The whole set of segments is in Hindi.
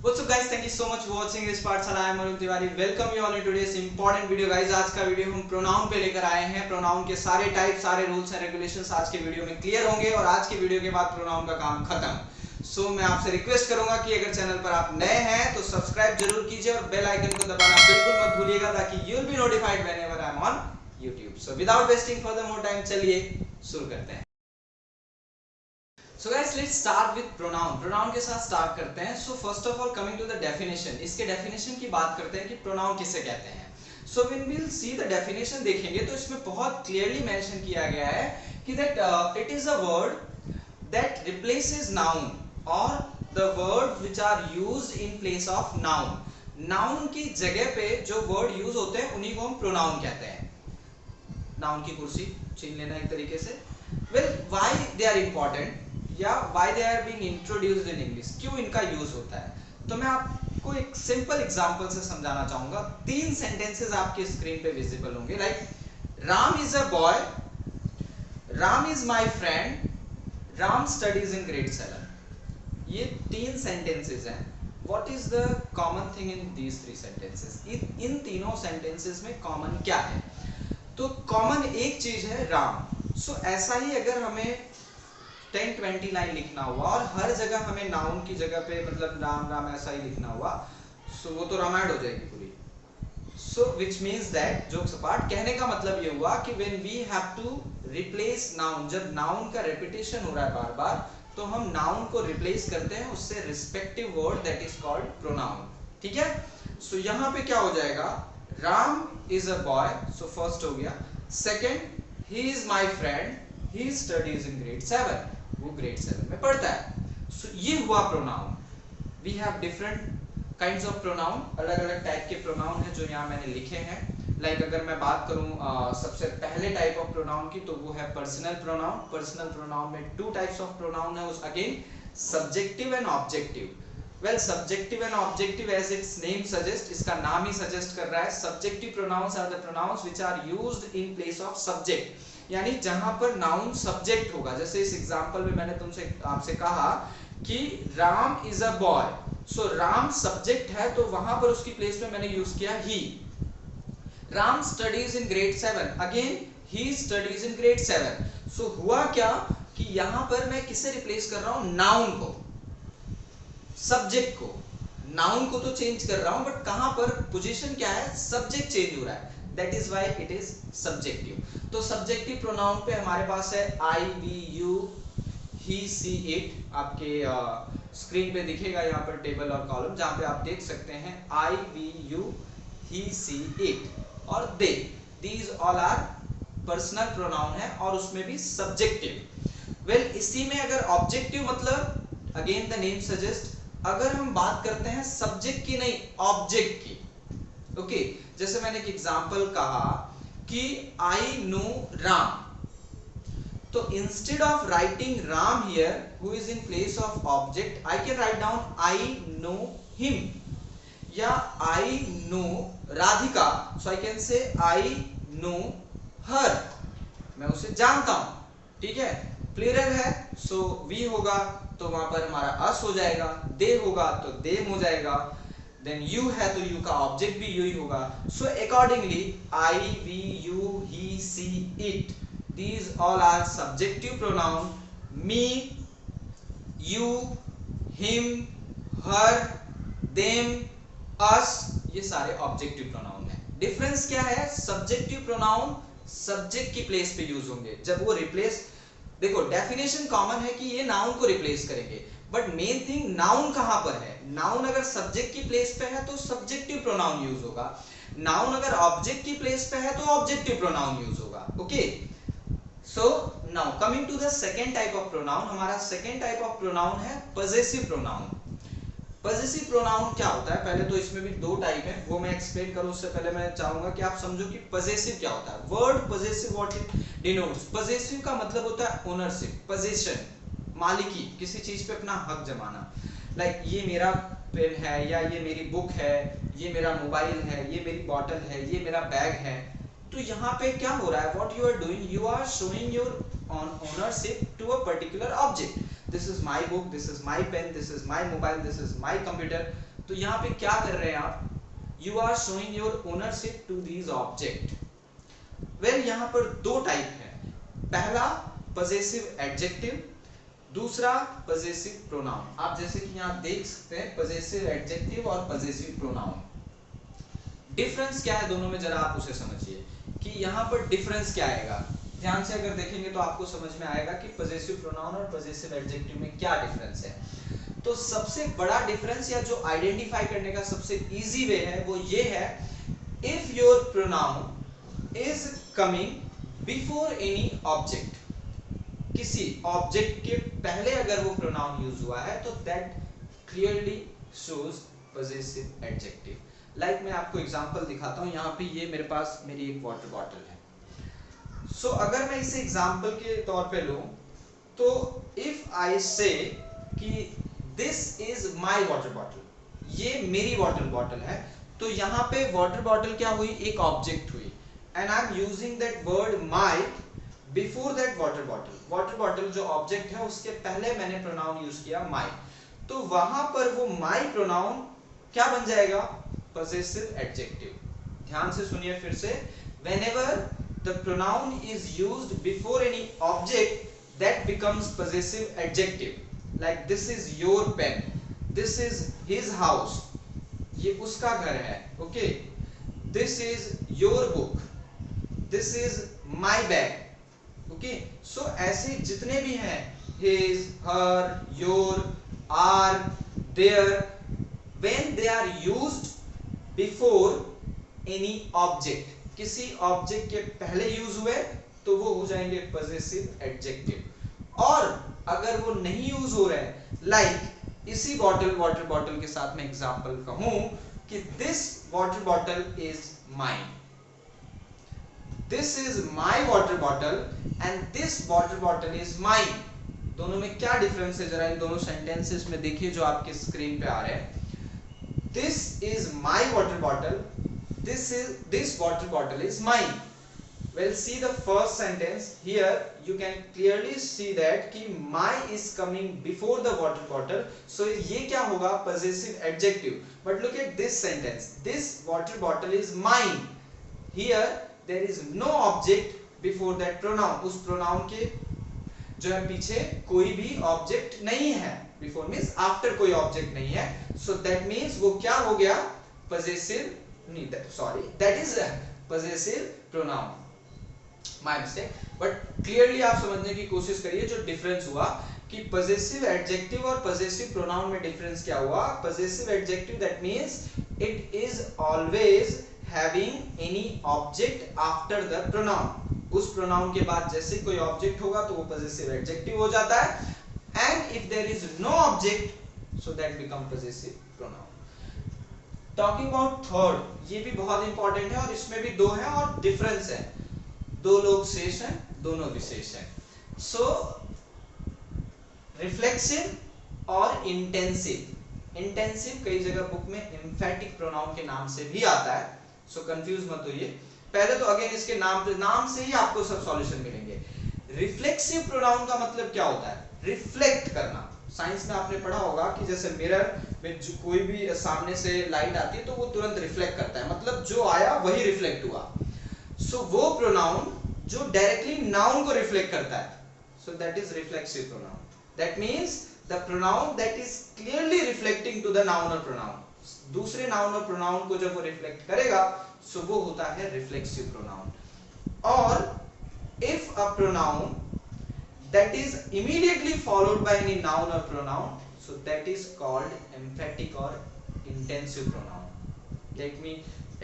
What's up guys, thank you so much for watching this पाठशाला। I am Arun Tiwari, welcome you all in today's important video guys। आज का वीडियो हम प्रोनाउन पे लेकर आए हैं। प्रोनाउन के सारे टाइप, सारे रूल्स एंड रेगुलेशंस आज के वीडियो में क्लियर होंगे और आज के वीडियो के बाद प्रोनाउन का काम खत्म। मैं आपसे रिक्वेस्ट करूंगा कि अगर चैनल पर आप नए हैं तो सब्सक्राइब जरूर कीजिए और बेल आइकन को दबाना बिल्कुल मत भूलिएगा ताकि you will be notified whenever I am on YouTube। So without wasting further more time, चलिए शुरू करते हैं। So guys, let's start with pronoun। pronoun के साथ start करते हैं। So first of all, coming to the definition, इसके definition की बात करते हैं कि pronoun किसे कहते हैं। So when we'll see the definition देखेंगे तो इसमें बहुत clearly mention किया गया है कि that it is a word that replaces noun or the words which are used in place of noun। noun की जगह पे जो word use होते हैं उन्हीं को हम pronoun कहते हैं। noun की कुर्सी छीन लेना एक तरीके से। Well, why they are important या why they are being introduced in English, क्यों इनका यूज होता है, तो मैं आपको एक सिंपल एग्जांपल से समझाना चाहूंगा। 3 सेंटेंसेस आपके स्क्रीन पे विजिबल होंगे, like Ram is a boy, Ram is my friend, Ram studies in grade 7। ये 3 सेंटेंसेस हैं। What is the common thing in these 3 sentences? इन तीनों सेंटेंसेस में कॉमन क्या है? तो कॉमन एक चीज है राम। सो ऐसा ही अगर हमें 10-20 लाइन लिखना हुआ और हर जगह हमें नाउन की जगह पे मतलब राम राम ऐसा ही लिखना हुआ, सो वो तो रामायण हो जाएगी पूरी। So which means that, jokes apart, कहने का मतलब ये हुआ कि when we have to replace noun, जब नाउन का रिपीटेशन हो रहा है बार बार, तो हम नाउन को रिप्लेस करते हैं उससे respective word that is called pronoun. ठीक है। सो यहाँ पे क्या हो जाएगा, Ram is a boy, so first हो गया। Second, he is my friend, he studies in grade 7, वो ग्रेड 7 में पढ़ता है। सो ये हुआ pronoun. We have different kinds of pronoun, अलग अलग टाइप के प्रोनाउन हैं जो यहाँ मैंने लिखे हैं। लाइक अगर मैं बात करूँ सबसे पहले टाइप ऑफ प्रोनाउन की, तो वो है पर्सनल प्रोनाउन। पर्सनल प्रोनाउन में 2 टाइप्स ऑफ प्रोनाउन है, again subjective and objective. Well, subjective and objective as its name suggest, इसका नाम ही सजेस्ट कर रहा है। Subjective pronouns are the pronouns which are used in place of subject, यानी जहां पर नाउन सब्जेक्ट होगा। जैसे इस एग्जांपल में मैंने आपसे कहा कि Ram is a boy, so Ram subject है तो वहां पर उसकी प्लेस में मैंने यूज किया ही। Ram studies in grade 7, again he studies in grade 7। So हुआ क्या कि यहां पर मैं किसे रिप्लेस कर रहा हूं, नाउन को, सब्जेक्ट को। नाउन को तो चेंज कर रहा हूं बट कहां पर, पोजीशन क्या है, सब्जेक्ट चेंज हो रहा है, that is why it is subjective. तो सब्जेक्टिव प्रोनाउन पे हमारे पास है I, we, you, he, she, it. आपके स्क्रीन पे दिखेगा यहाँ पर टेबल और कॉलम, जहां पे आप देख सकते हैं I, we, you, he, she, it और they. These all are personal pronoun है और उसमें भी सब्जेक्टिव। वेल, इसी में अगर ऑब्जेक्टिव मतलब अगेन द नेम सजेस्ट, अगर हम बात करते हैं सब्जेक्ट की नहीं ऑब्जेक्ट की, ओके जैसे मैंने एक एग्जांपल कहा कि आई नो राम, तो instead of writing Ram here who is in place of object, I can write down I know him, या I know Radhika, so I can say I no हर, मैं उसे जानता हूं। ठीक है, प्लूरल है सो वी होगा तो वहां पर हमारा अस हो जाएगा, दे होगा तो देम हो जाएगा, देन यू है तो यू का ऑब्जेक्ट भी यू ही होगा। So accordingly I, we, you, he, she, it, these all are subjective pronoun. Me, you, him, her, them, us, ये सारे ऑब्जेक्टिव प्रोनाउन है। डिफरेंस क्या है, सब्जेक्टिव प्रोनाउन सब्जेक्ट की प्लेस पे यूज होंगे जब वो रिप्लेस, देखो डेफिनेशन कॉमन है कि ये नाउन को रिप्लेस करेंगे, बट मेन थिंग नाउन कहां पर है। नाउन अगर सब्जेक्ट की प्लेस पे है तो सब्जेक्टिव प्रोनाउन यूज होगा, नाउन अगर ऑब्जेक्ट की प्लेस पे है तो ऑब्जेक्टिव प्रोनाउन यूज होगा। Okay, so now coming to the second type of pronoun. हमारा सेकेंड टाइप ऑफ प्रोनाउन है पजेसिव प्रोनाउन। पजेसिव प्रोनाउन क्या होता है, पहले तो इसमें भी 2 टाइप है, वो मैं एक्सप्लेन करूं उससे पहले मैं चाहूंगा कि आप समझो कि पजेसिव क्या होता है। Word possessive what it denotes, possessive का मतलब होता है ओनरशिप, पोजीशन, मालिकी, किसी चीज पे अपना हक जमाना। लाइक ये मेरा पेन है, या ये मेरी बुक है, ये मेरा मोबाइल है, ये मेरी बॉटल है, ये मेरा बैग है। तो यहाँ पे क्या हो रहा है, what you are doing, you are showing your ownership to a particular object. This is my book, this is my pen, this is my mobile, this is my computer. तो यहाँ पे क्या कर रहे हैं आप, you are showing your ownership to these object. Well यहाँ पर दो टाइप है, पहला पजेसिव एडजेक्टिव, दूसरा पजेसिव प्रोनाउन। आप जैसे कि यहाँ देख सकते हैं पजेसिव एडजेक्टिव और पजेसिव प्रोनाउन। डिफरेंस क्या है दोनों में, जरा आप उसे समझिए कि यहाँ पर डिफरेंस क्या आएगा। ध्यान से अगर देखेंगे तो आपको समझ में आएगा कि पजेसिव प्रोनाउन और पजेसिव एडजेक्टिव में क्या डिफरेंस है। तो सबसे बड़ा डिफरेंस या जो आइडेंटिफाई करने का सबसे इजी वे है वो ये है, if your pronoun is coming before any object, किसी ऑब्जेक्ट के पहले अगर वो प्रोनाउन यूज हुआ है तो that clearly shows possessive adjective. Like मैं आपको एग्जांपल दिखाता हूं, यहाँ पे ये मेरे पास मेरी एक वाटर बॉटल है। सो अगर मैं इसे एग्जांपल के तौर पे लूं तो इफ आई से कि this is my water bottle, ये मेरी वाटर बॉटल है, तो यहाँ पे वाटर बॉटल क्या हुई, एक ऑब्जेक्ट हुई, and I am using that word my before that water bottle. Water bottle जो ऑब्जेक्ट है उसके पहले मैंने प्रोनाउन यूज किया माय, तो वहां पर वो माय प्रोनाउन क्या बन जाएगा, पजेसिव एडजेक्टिव। ध्यान से सुनिए फिर से, whenever the pronoun is used before any object that becomes possessive adjective, like this is your pen, this is his house, ये उसका घर है, okay, this is your book, this is my bag, okay, so ऐसे जितने भी हैं his, her, your, are, their, when they are used before any object, किसी ऑब्जेक्ट के पहले यूज हुए तो वो हो जाएंगे पजेसिव एडजेक्टिव। और अगर वो नहीं यूज हो रहे, लाइक इसी बॉटल, वाटर बॉटल के साथ मैं एग्जांपल कहूं कि this water bottle is mine, this is my water bottle and this water bottle is mine. दोनों में क्या डिफरेंस है, जरा इन दोनों सेंटेंसेस में देखिए जो आपके स्क्रीन पे आ रहे हैं। This is my water bottle, this water bottle is mine. Well, see the first sentence here, you can clearly see that कि my is coming before the water bottle, so ये क्या होगा, possessive adjective. But look at this sentence, this water bottle is mine. Here there is no object before that pronoun, उस pronoun के जो है पीछे कोई भी ऑब्जेक्ट नहीं है, बिफोर मींस आफ्टर कोई ऑब्जेक्ट नहीं है, सो दैट मींस वो क्या हो गया, पजेसिव, नहीं sorry that is possessive pronoun, my mistake. But clearly आप समझने की कोशिश करिए जो डिफरेंस हुआ कि पजेसिव एडजेक्टिव और पजेसिव प्रोनाउन में डिफरेंस क्या हुआ। Possessive adjective that means it is always having any object after the pronoun, उस प्रोनाउन के बाद जैसे कोई ऑब्जेक्ट होगा तो वो पजेसिव एडजेक्टिव हो जाता है, and if there is no object so that become possessive pronoun. Talking about third, ये भी बहुत इंपॉर्टेंट है और इसमें भी दो है और डिफरेंस है, दो लोग शेष हैं, दोनों विशेष हैं। सो रिफ्लेक्सिव और इंटेंसिव। इंटेंसिव कई जगह बुक में एम्फेटिक प्रोनाउन के नाम से भी आता है, सो कंफ्यूज मत होइए। पहले तो अगेन इसके नाम से ही आपको सब सॉल्यूशन मिलेंगे। रिफ्लेक्सिव प्रोनाउन का मतलब क्या होता है, रिफ्लेक्ट करना। साइंस में आपने पढ़ा होगा कि जैसे मिरर में जो कोई भी सामने से लाइट आती है तो वो तुरंत रिफ्लेक्ट करता है, मतलब जो आया वही रिफ्लेक्ट हुआ। सो वो प्रोनाउन जो डायरेक्टली नाउन को रिफ्लेक्ट करता है, so that is reflexive pronoun. That means the pronoun that is clearly reflecting to the noun और प्रोनाउन, दूसरे नाउन और प्रोनाउन को जब वो रिफ्लेक्ट करेगा सो वो होता है रिफ्लेक्सिव प्रोनाउन। और if a pronoun that is immediately followed by any noun or pronoun, so that is called emphatic or intensive pronoun. Let me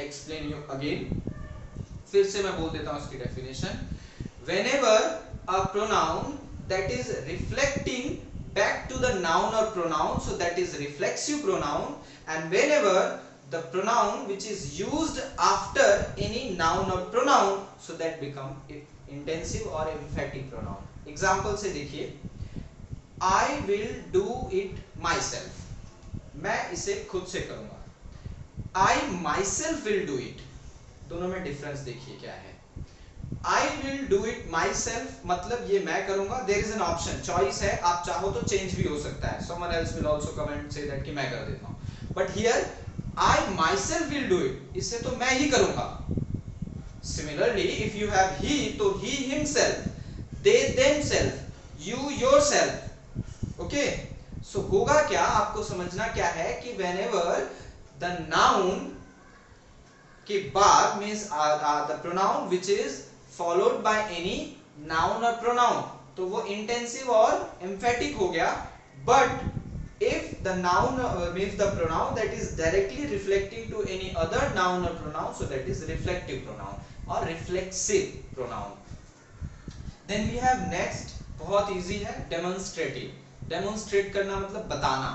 explain you again. फिर से मैं बोल देता हूँ इसकी definition. Whenever a pronoun that is reflecting back to the noun or pronoun, so that is reflexive pronoun, and whenever the pronoun which is used after any noun or pronoun, so that become intensive or emphatic pronoun. Example से देखिए, I will do it myself, मैं इसे खुद से करूंगा। I myself will do it, दोनों में डिफरेंस देखिए क्या है। I will do it myself मतलब ये मैं करूंगा, there is an option, choice है, आप चाहो तो चेंज भी हो सकता है, someone else will also come and say that कि मैं कर देता हूँ। But here I myself will do it, इससे तो मैं ही करूंगा। Similarly if you have he, तो he himself, they themselves, you yourself. Okay, so होगा क्या, आपको समझना क्या है कि व्हेनेवर द नाउन के बाद means the pronoun which is followed by any noun और प्रोनाउन, तो वो इंटेंसिव और एम्फेटिक हो गया। But if the noun means the pronoun that is directly reflecting to any other noun और pronoun, so that is reflective pronoun और reflexive pronoun. Then we have next, बहुत इजी है, डेमोन्स्ट्रेटिव। डेमोन्स्ट्रेट करना मतलब बताना,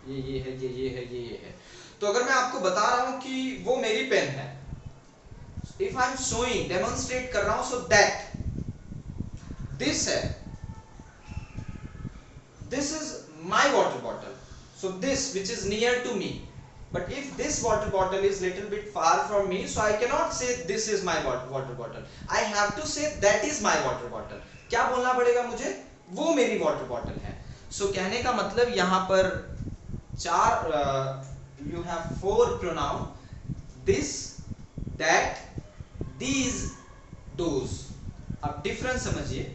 ये है, ये है, ये है। तो अगर मैं आपको बता रहा हूं कि वो मेरी पेन है, if I am showing, demonstrate कर रहा हूं, सो दैट दिस है, this is my water bottle, so this which is near to me. But if this water bottle is little bit far from me, so I cannot say this is my water bottle. I have to say that is my water bottle. क्या बोलना पड़ेगा मुझे, वो मेरी वाटर बॉटल है। So कहने का मतलब यहाँ पर you have 4 pronoun, this, that, these, those। अब डिफरेंस समझिए,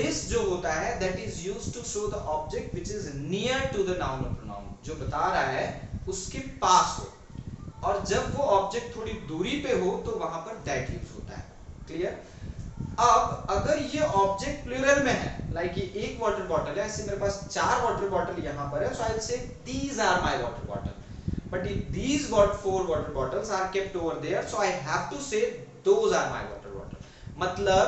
this जो होता है that is used to show the object which is near to the noun or pronoun, जो बता रहा है उसके पास हो, और जब वो ऑब्जेक्ट थोड़ी दूरी पे हो तो वहां पर दैट यूज होता है। क्लियर? अब अगर ये ऑब्जेक्ट प्लूरल में है, लाइक ये एक वाटर बॉटल है, ऐसे मेरे पास 4 वाटर बॉटल यहाँ पर है, so I will say these are my water bottle. But if these 4 water bottles are kept over there, so I have to say those are my water bottle. मतलब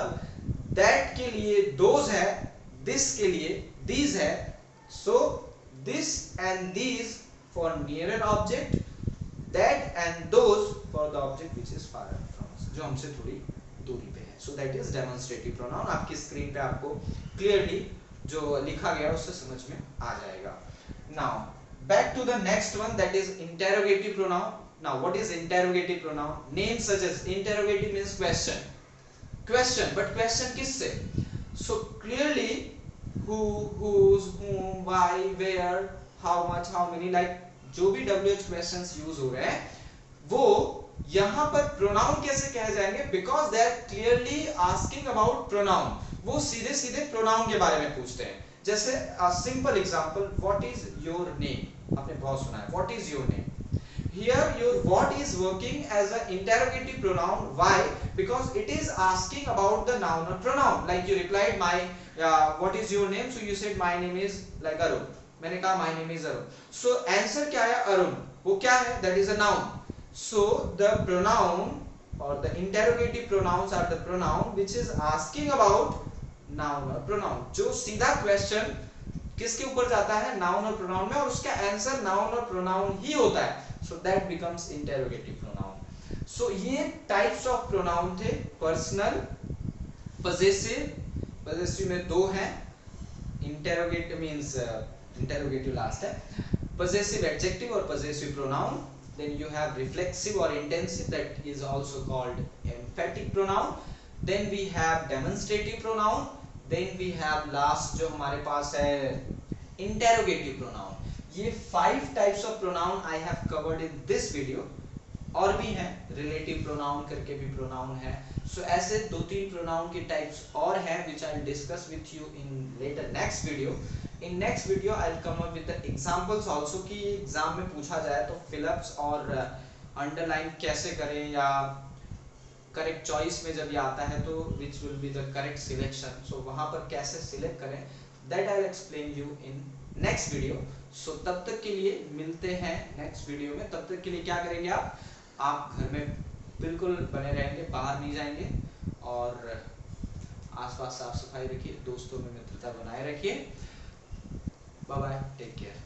दैट के लिए दोज है, दिस के लिए दीज है, so this and these for nearer object, that and those for the object which is far from us, जो हमसे थोड़ी दूरी पे है। So that is demonstrative pronoun। आपकी स्क्रीन पे आपको क्लियरली जो लिखा गया उससे समझ में आ जाएगा। Now back to the next one, that is interrogative pronoun। Now what is interrogative pronoun? Names such as interrogative means question, question, but question किससे? So clearly who, whose, whom, why, where, how much, how many, like जो भी WH क्वेश्चंस यूज हो रहे हैं, वो यहां पर प्रोनाउन कैसे कहे जाएंगे, because they are clearly asking about pronoun. वो सीधे सीधे प्रोनाउन के बारे में पूछते हैं। जैसे simple example, what is your name, आपने बहुत सुना है, what is your name. Here your what is working as an interrogative pronoun. Why? Because it is asking about the noun or pronoun. Like you replied my what is your name, so you said my name is like Arun, मैंने कहा my name is Arun, so answer क्या है, अरुण। वो क्या है, that is a noun। So the pronoun or the interrogative pronouns are the pronoun which is asking about noun or pronoun, जो सीधा question किसके ऊपर जाता है, नाउन और प्रोनाउन में, और उसका आंसर नाउन और प्रोनाउन ही होता है। So that becomes interrogative pronoun. So ये टाइप्स ऑफ प्रोनाउन थे, पर्सनल, पजेसिव, पजेसिव में 2 हैं, इंटरोगेटिव मींस इंटरोगेटिव लास्ट है, पजेसिव एडजेक्टिव और possessive pronoun. Then you have reflexive और intensive, that is also called emphatic pronoun. Then we have demonstrative pronoun. Then we have last जो हमारे पास है interrogative pronoun। ये 5 types of pronoun I have covered in this video। और भी हैं, relative pronoun करके भी pronoun है। So ऐसे 2-3 pronoun के types और हैं which I'll discuss with you in later next video। In next video I'll come up with the examples also कि एग्जाम में पूछा जाए तो fill-ups और underline कैसे करें, या करेक्ट चॉइस में जब ये आता है तो which will be the correct selection, so वहां पर कैसे सिलेक्ट करें, that I will explain you in next video. So तब तक के लिए मिलते हैं नेक्स्ट वीडियो में। तब तक के लिए क्या करेंगे, आप घर में बिल्कुल बने रहेंगे, बाहर नहीं जाएंगे, और आसपास साफ सफाई रखिए, दोस्तों में मित्रता बनाए रखिए। Bye bye, take care.